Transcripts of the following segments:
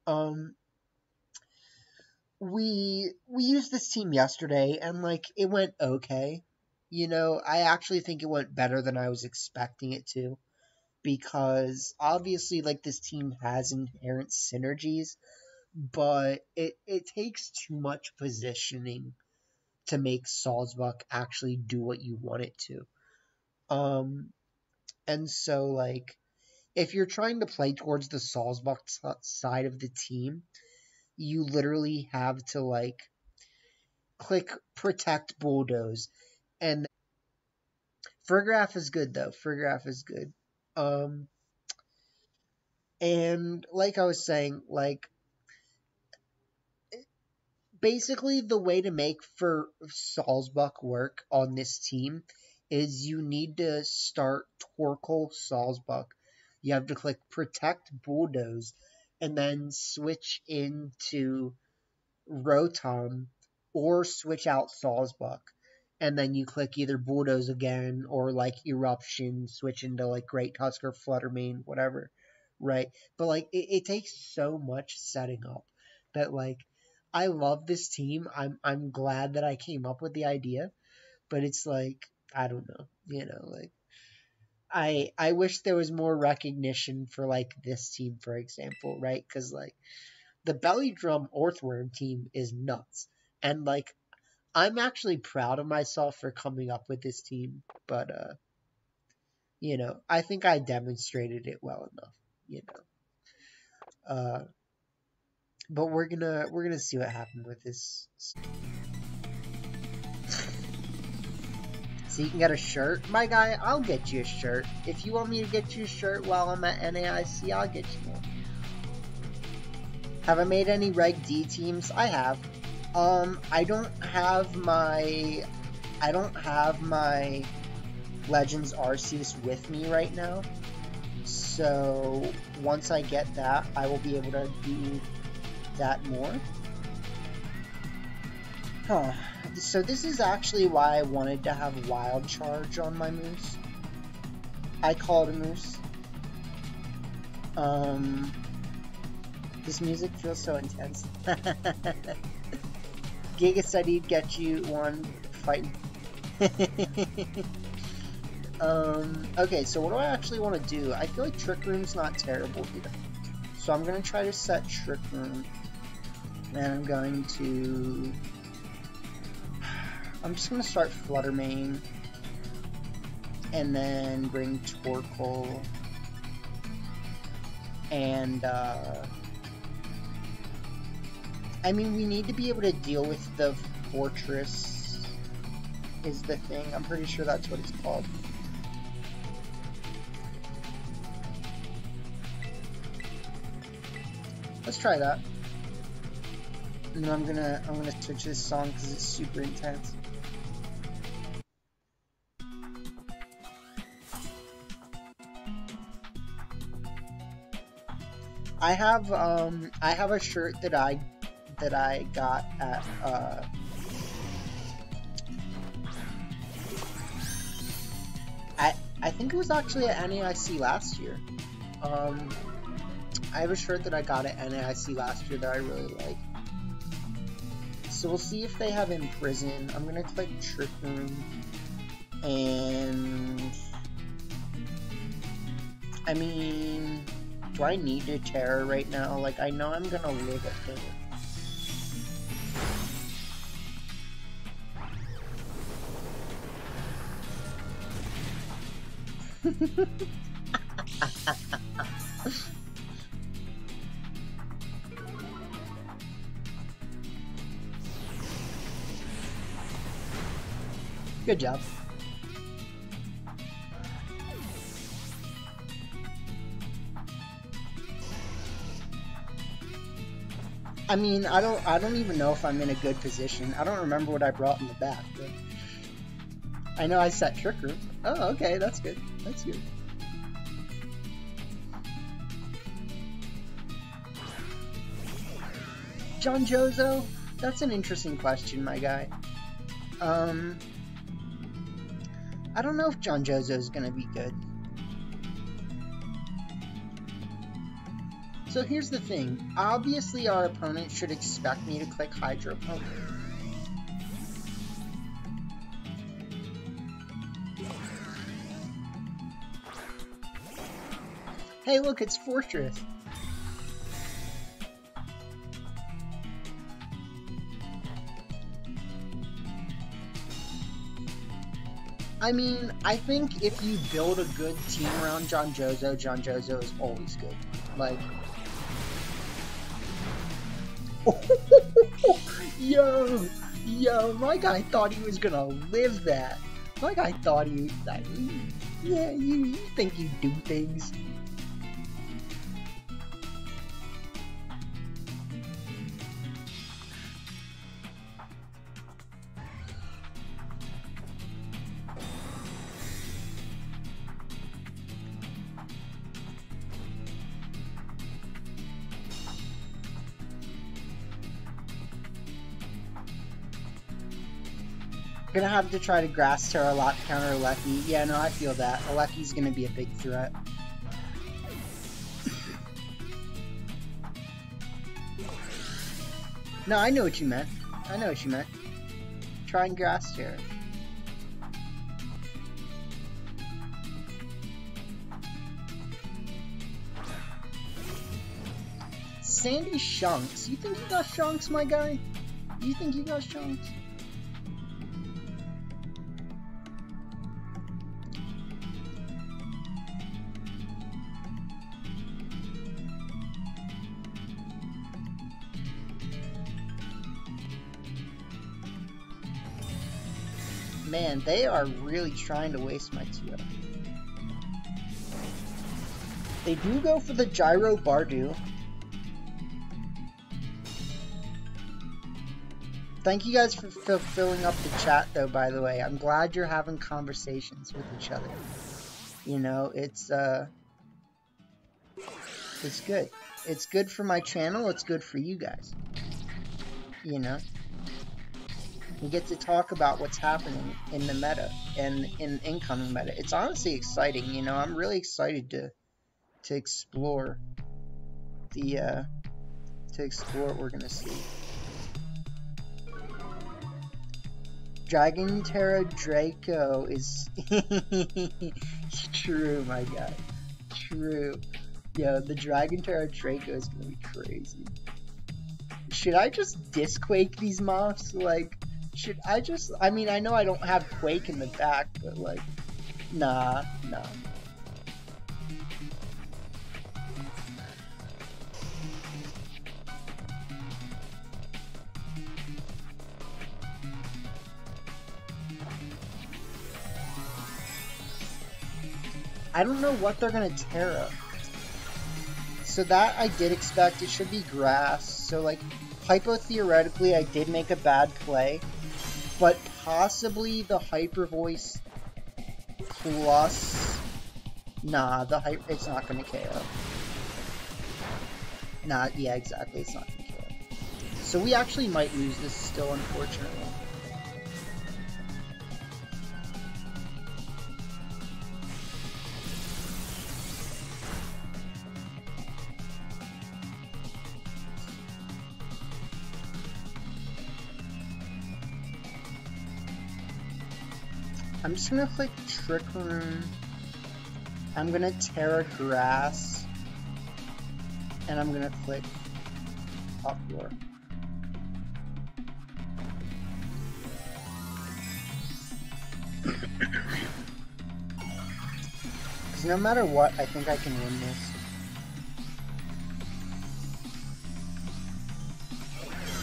Um, we used this team yesterday, and like it went okay. You know, I actually think it went better than I was expecting it to, because obviously like this team has inherent synergies, but it takes too much positioning to make Sawsbuck actually do what you want it to. Um, and so like if you're trying to play towards the Sawsbuck side of the team, you literally have to like click protect bulldoze, and Furgraph is good though. Furgraph is good. Um, and like I was saying, like basically the way to make for Sawsbuck work on this team is you need to start Torkoal Sawsbuck. You have to click Protect Bulldoze and then switch into Rotom or switch out Sawsbuck. And then you click either Bulldoze again or like Eruption, switch into like Great Tusk or Flutter Mane, whatever. Right? But like it takes so much setting up that like I love this team. I'm glad that I came up with the idea, but it's like I don't know, like I wish there was more recognition for like this team, for example, right? Because like the Belly Drum Earthworm team is nuts, and like I'm actually proud of myself for coming up with this team, but I think I demonstrated it well enough, you know. But we're gonna see what happened with this. So you can get a shirt. My guy, I'll get you a shirt. If you want me to get you a shirt while I'm at NAIC, I'll get you one. Have I made any Reg D teams? I have. I don't have my Legends Arceus with me right now. So once I get that, I will be able to do that more. Huh. So this is actually why I wanted to have Wild Charge on my moose. I call it a moose. This music feels so intense. Giga said he'd get you one fighting. Okay, so what do I actually want to do? I feel like Trick Room's not terrible here. So I'm going to try to set Trick Room. And I'm just going to start Flutter Mane. And then bring Torkoal. And, I mean, we need to be able to deal with the Fortress, is the thing. I'm pretty sure that's what it's called. Let's try that. And then I'm gonna switch this song because it's super intense. I have a shirt that I got at I think it was actually at NAIC last year. I have a shirt that I got at NAIC last year that I really like. So we'll see if they have Imprison. I'm gonna click Trick Room, and I mean, do I need a Terror right now? Like, I know I'm gonna live at Terror. Good job. I mean, I don't even know if I'm in a good position. I don't remember what I brought in the back, but I know I set Trick Room. Oh, okay, that's good. That's good. John Jozo? That's an interesting question, my guy. I don't know if John Jozo is gonna be good. So here's the thing. Obviously, our opponent should expect me to click Hydro Pump. Hey, look, it's Fortress. I mean, I think if you build a good team around Jonjozo is always good. Like, yo, my guy thought he was gonna live that. My guy thought yeah, you think you do things. Gonna have to try to Grass Terra a lot to counter Alecki. Yeah, no, I feel that. Alecki's gonna be a big threat. No, I know what you meant. I know what you meant. Try and Grass Terra. Sandy Shunks. You think you got Shunks, my guy? You think you got Shunks? Man, they are really trying to waste my TO. They do go for the Gyro Bardu. Thank you guys for filling up the chat, though, by the way. I'm glad you're having conversations with each other. You know, it's good. It's good for my channel, it's good for you guys. You know? We get to talk about what's happening in the meta and in incoming meta. It's honestly exciting, you know. I'm really excited to explore what we're gonna see. Dragon Terra Draco is true, my guy. True. Yo, the Dragon Terra Draco is gonna be crazy. Should I just disquake these mobs? Like, should I just... I mean, I know I don't have Quake in the back, but like... Nah. I don't know what they're gonna Terra. So that I did expect. It should be grass. So like, hypo-theoretically, I did make a bad play. But possibly the Hyper Voice plus... Nah, it's not gonna KO. Nah, yeah, exactly, it's not gonna KO. So we actually might lose this still, unfortunately. I'm just gonna click Trick Room. I'm gonna Terra Grass. And I'm gonna click Uproar. Because no matter what, I think I can win this.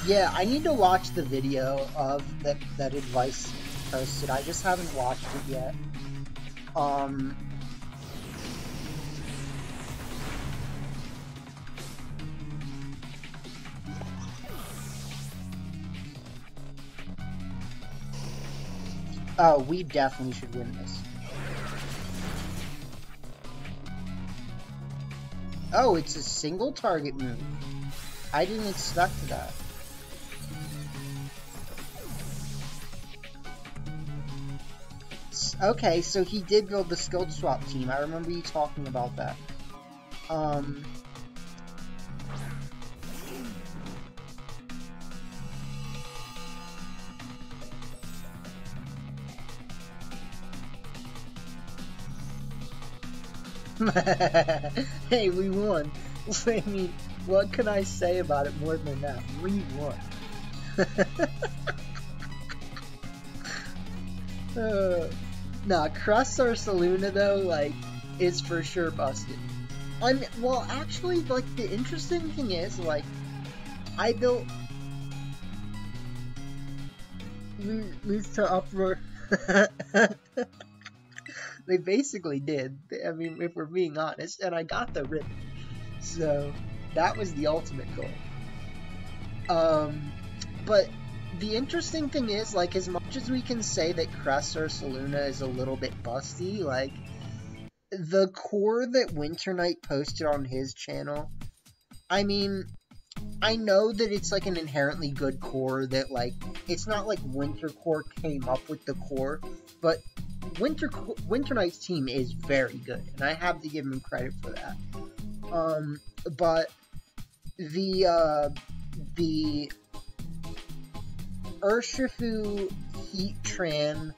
Yeah, I need to watch the video of that advice posted. I just haven't watched it yet. Oh, we definitely should win this. Oh, it's a single target move. I didn't expect that. Okay, so he did build the skill swap team. I remember you talking about that. Hey, we won. I mean, what can I say about it more than that? We won. Nah, Crust Ursaluna though, like, is for sure busted. Well, actually, like, the interesting thing is, like, I built... Lose to Uproar. They basically did. I mean, if we're being honest, and I got the ribbon. So, that was the ultimate goal. But the interesting thing is, like, as much as we can say that Crest Ursaluna is a little bit busty, like, the core that Winter Knight posted on his channel, I mean, I know that it's, like, an inherently good core that, like, it's not like Winter Core came up with the core, but Winter Knight's team is very good, and I have to give him credit for that. But the Urshifu Heatran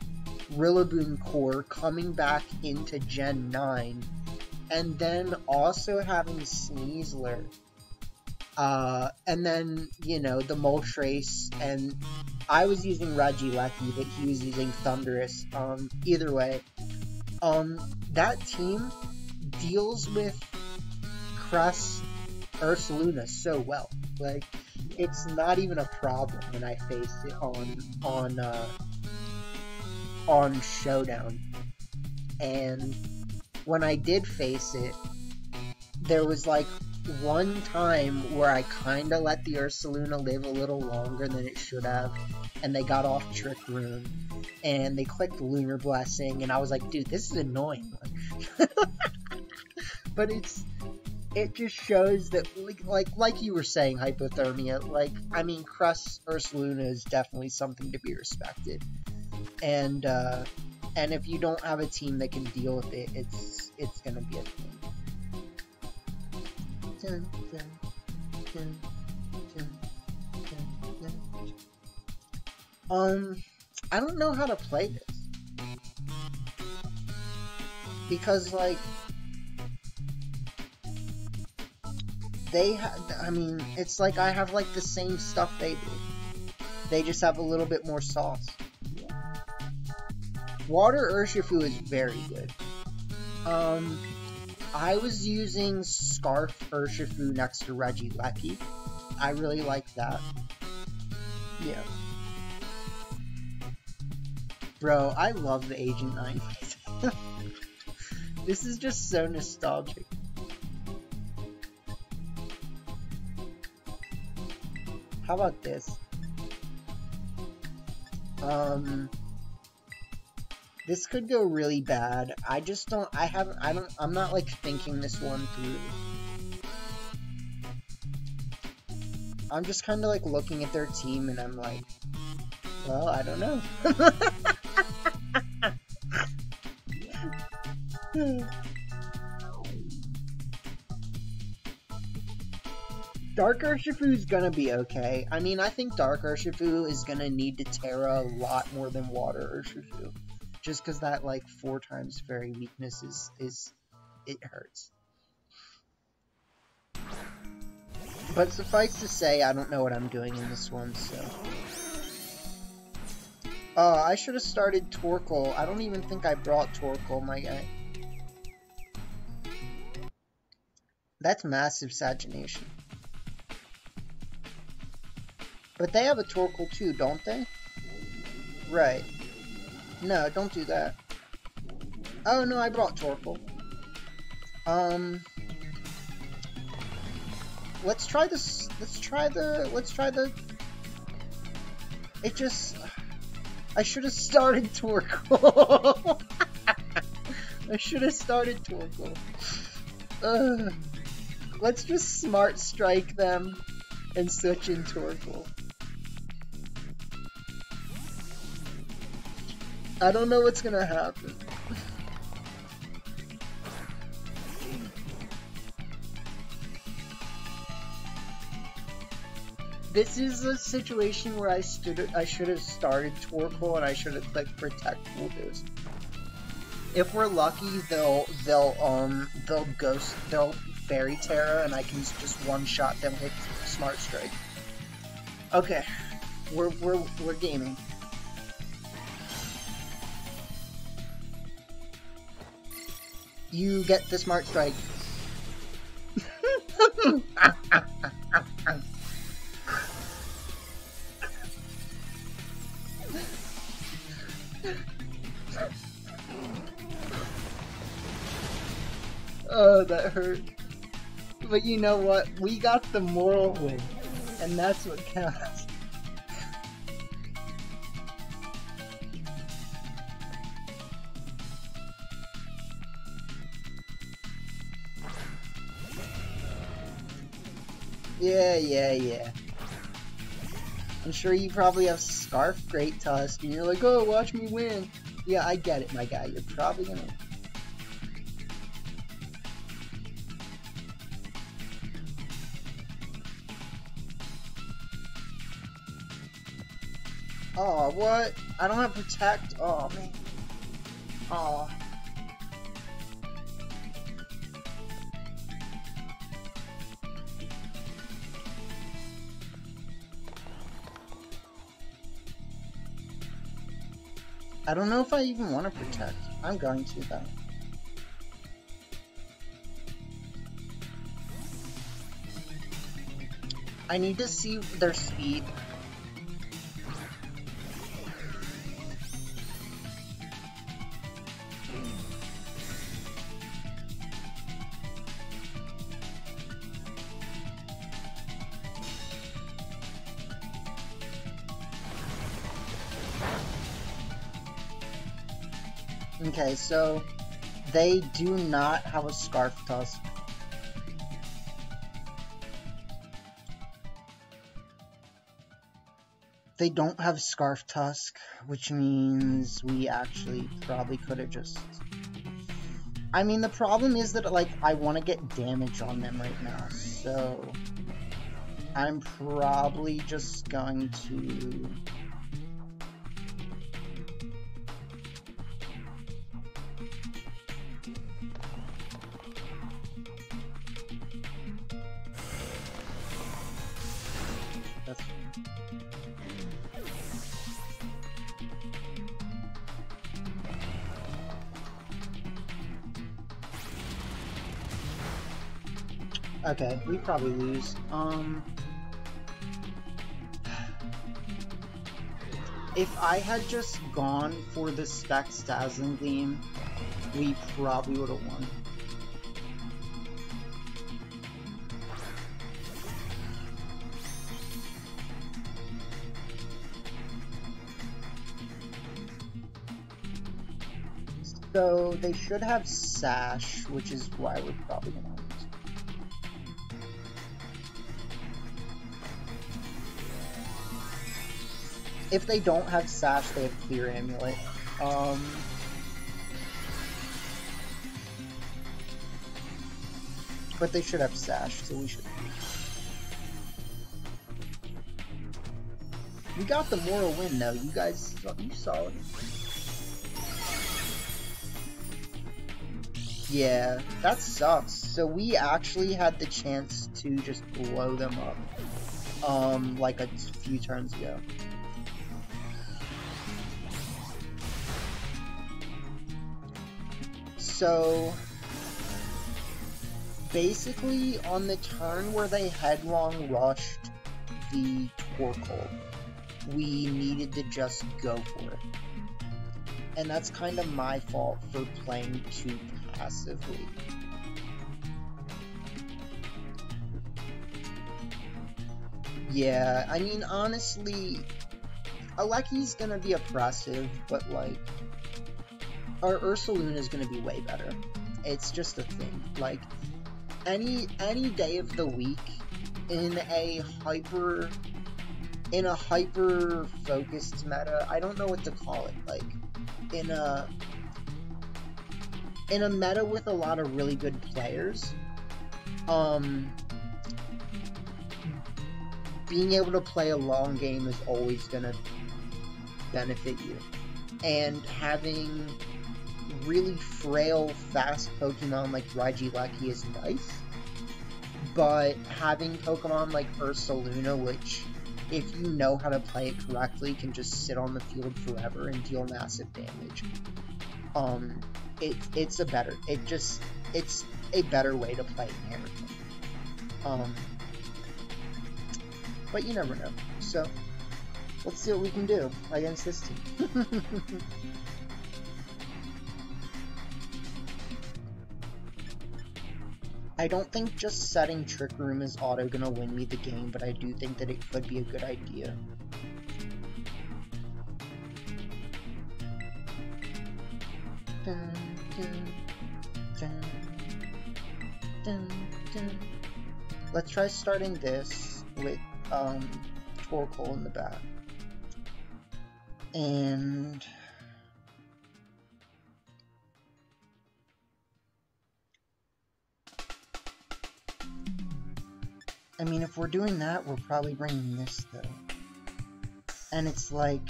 Rillaboom core coming back into Gen 9, and then also having Sneasler, and then, you know, the Moltres, and I was using Regieleki, but he was using Thundurus. Either way, that team deals with Crest Ursaluna so well. Like, it's not even a problem when I face it on Showdown. And when I did face it, there was like one time where I kinda let the Ursaluna live a little longer than it should have, and they got off Trick Room, and they clicked Lunar Blessing, and I was like, dude, this is annoying. But it just shows that, like you were saying, Hypothermia, like, I mean, Crest Ursaluna is definitely something to be respected. And if you don't have a team that can deal with it, it's gonna be a thing. I don't know how to play this. Because, like, I mean, it's like I have, like, the same stuff they do. They just have a little bit more sauce. Water Urshifu is very good. I was using Scarf Urshifu next to Regieleki. I really like that. Yeah. Bro, I love the Agent 90s. This is just so nostalgic. How about this? This could go really bad. I just don't, I'm not, like, thinking this one through. I'm just kind of, like, looking at their team, and I'm like, well, I don't know. Dark Urshifu is gonna be okay. I mean, I think Dark Urshifu is gonna need to Terra a lot more than Water Urshifu. Just because that, like, 4 times fairy weakness it hurts. But suffice to say, I don't know what I'm doing in this one, so. I should have started Torkoal. I don't even think I brought Torkoal, my guy. That's massive Sagination. But they have a Torkoal too, don't they? Right. No, don't do that. Oh no, I brought Torkoal. Let's try this. Let's try the. It just. I should have started Torkoal. I should have started Torkoal. Let's just Smart Strike them and switch in Torkoal. I don't know what's gonna happen. This is a situation where I should have started Torkoal and I should have clicked Protect Bulldoze. If we're lucky, they'll Fairy Terra, and I can just one-shot them with Smart Strike. Okay, we're gaming. You get the Smart Strike. Oh, that hurt. But you know what? We got the moral win, and that's what counts. Yeah. I'm sure you probably have Scarf Great Tusk, and you're like, oh, watch me win. Yeah, I get it, my guy. You're probably gonna win. Oh, what? I don't have Protect? Oh, man. Oh. I don't know if I even want to Protect. I'm going to, though. I need to see their speed. Okay, so they do not have a Scarf Tusk. They don't have Scarf Tusk, which means we actually probably could have just... I mean, the problem is that, like, I want to get damage on them right now, so... I'm probably just going to... Okay, we probably lose. If I had just gone for the Specs Dazzling Gleam, we probably would have won. So they should have Sash, which is why we're probably gonna lose. If they don't have Sash, they have Clear Amulet. But they should have Sash, so we should. We got the moral win, though. You guys, you saw it. Yeah, that sucks. So we actually had the chance to just blow them up, like a few turns ago. So, basically, on the turn where they headlong rushed the Torkoal, we needed to just go for it. And that's kind of my fault for playing too passively. Yeah, I mean, honestly, Aleki's gonna be oppressive, but, like, our Ursaluna is gonna be way better. It's just a thing. Like, any day of the week, in a hyper focused meta, I don't know what to call it, like, in a meta with a lot of really good players, being able to play a long game is always gonna benefit you. And having really frail, fast Pokemon like Regieleki is nice, but having Pokemon like Ursaluna, which, if you know how to play it correctly, can just sit on the field forever and deal massive damage. It's a better way to play Hammerton. But you never know. So let's see what we can do against this team. I don't think just setting Trick Room as auto gonna win me the game, but I do think that it could be a good idea. Dun, dun, dun, dun, dun. Let's try starting this with Torkoal in the back. And I mean, if we're doing that, we're probably bringing this, though. And it's like,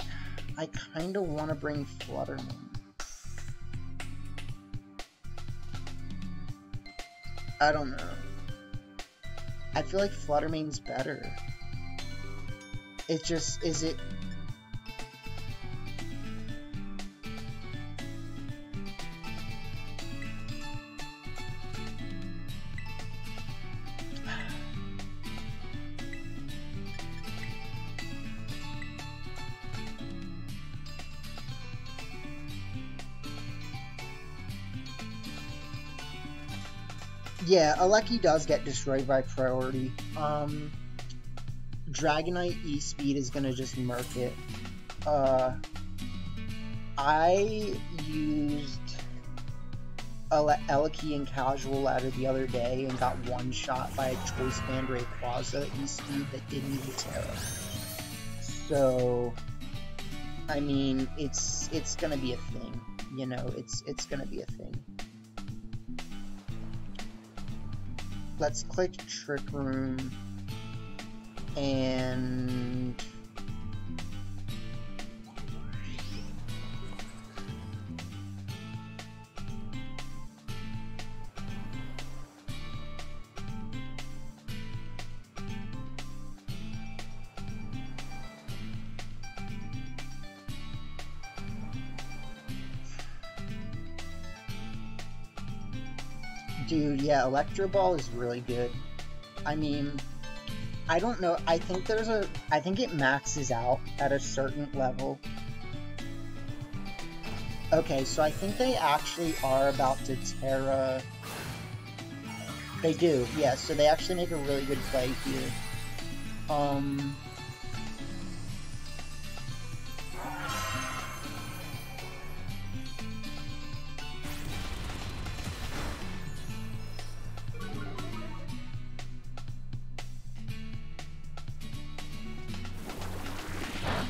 I kind of want to bring Flutter Mane. I don't know. I feel like Flutter Mane's better. It just, is it... Yeah, Aleki does get destroyed by priority. Dragonite E-Speed is gonna just murk it. I used Aleki in Casual Ladder the other day and got one shot by a Choice Band Rayquaza E-Speed that didn't even Terra. So, I mean, it's gonna be a thing. You know, it's gonna be a thing. Let's click Trick Room, and dude, yeah, Electro Ball is really good. I mean, I don't know, I think it maxes out at a certain level. Okay, so I think they actually are about to Terra. They do, yeah, so they actually make a really good play here.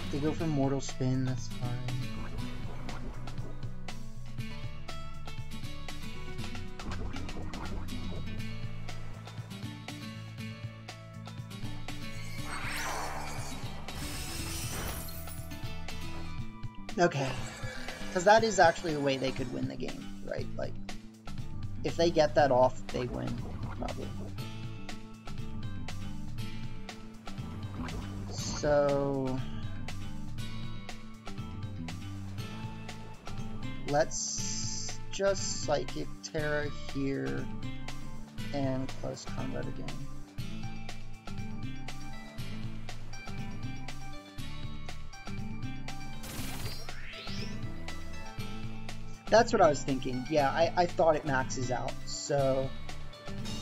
They go for Mortal Spin, that's fine. Okay, because that is actually a way they could win the game, right? Like, if they get that off, they win, probably. So... let's just Psychic Terra here and Close Combat again. That's what I was thinking. Yeah, I thought it maxes out, so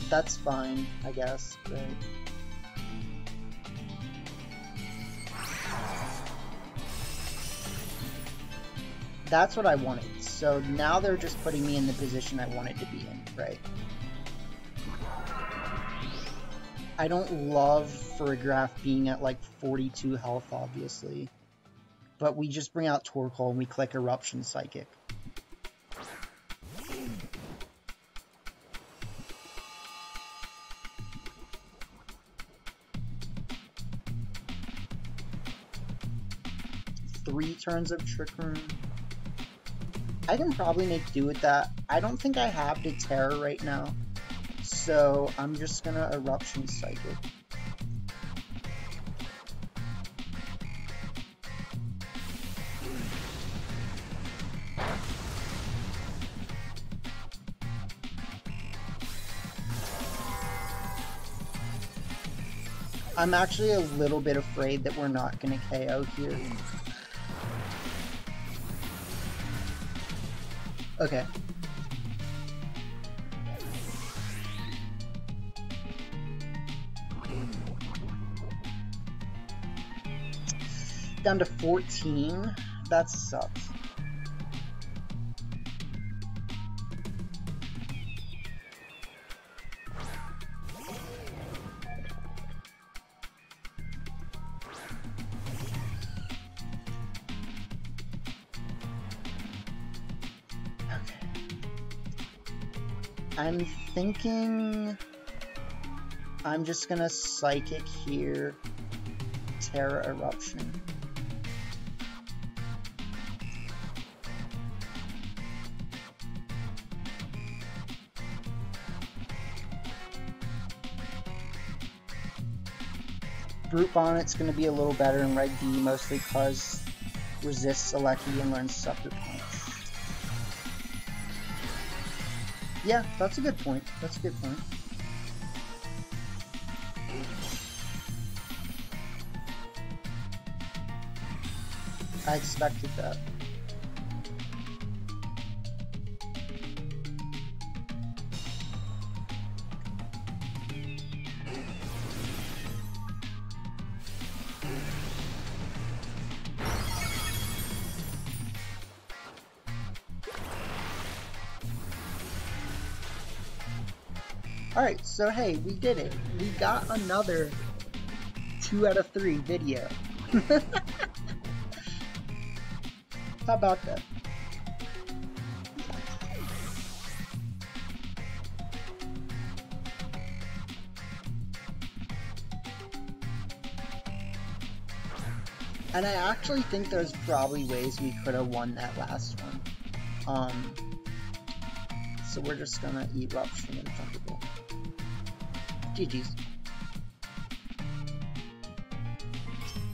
that's fine, I guess, right? That's what I wanted. So now they're just putting me in the position I wanted to be in, right? I don't love Farigiraf being at like 42 health, obviously. But we just bring out Torkoal and we click Eruption Psychic. Three turns of Trick Room. I can probably make do with that. I don't think I have the Terror right now, so I'm just gonna Eruption Psychic. I'm actually a little bit afraid that we're not gonna KO here. Okay. Down to 14. That sucks. I'm thinking I'm just gonna Psychic here, Terra Eruption. Brute Bonnet's gonna be a little better in Red D, mostly because resists Aleki and learns Sucker Punch. Yeah, that's a good point. That's a good point. I expected that. Alright, so hey, we did it. We got another 2 out of 3 video. How about that? And I actually think there's probably ways we could have won that last one. So we're just gonna Eruption and Thunderbolt. GG's.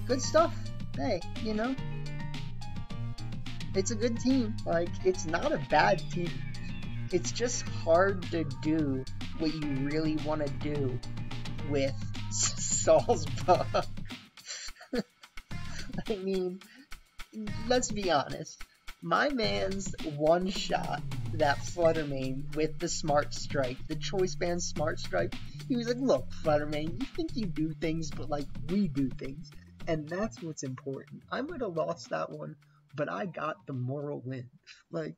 Good stuff. Hey, you know, it's a good team. Like, it's not a bad team. It's just hard to do what you really want to do with Sawsbuck. I mean, let's be honest. My man's one-shot that Flutter Mane with the Smart Strike, the Choice Band Smart Strike. He was like, look, Flutter Mane, you think you do things, but like, we do things. And that's what's important. I might have lost that one, but I got the moral win. Like,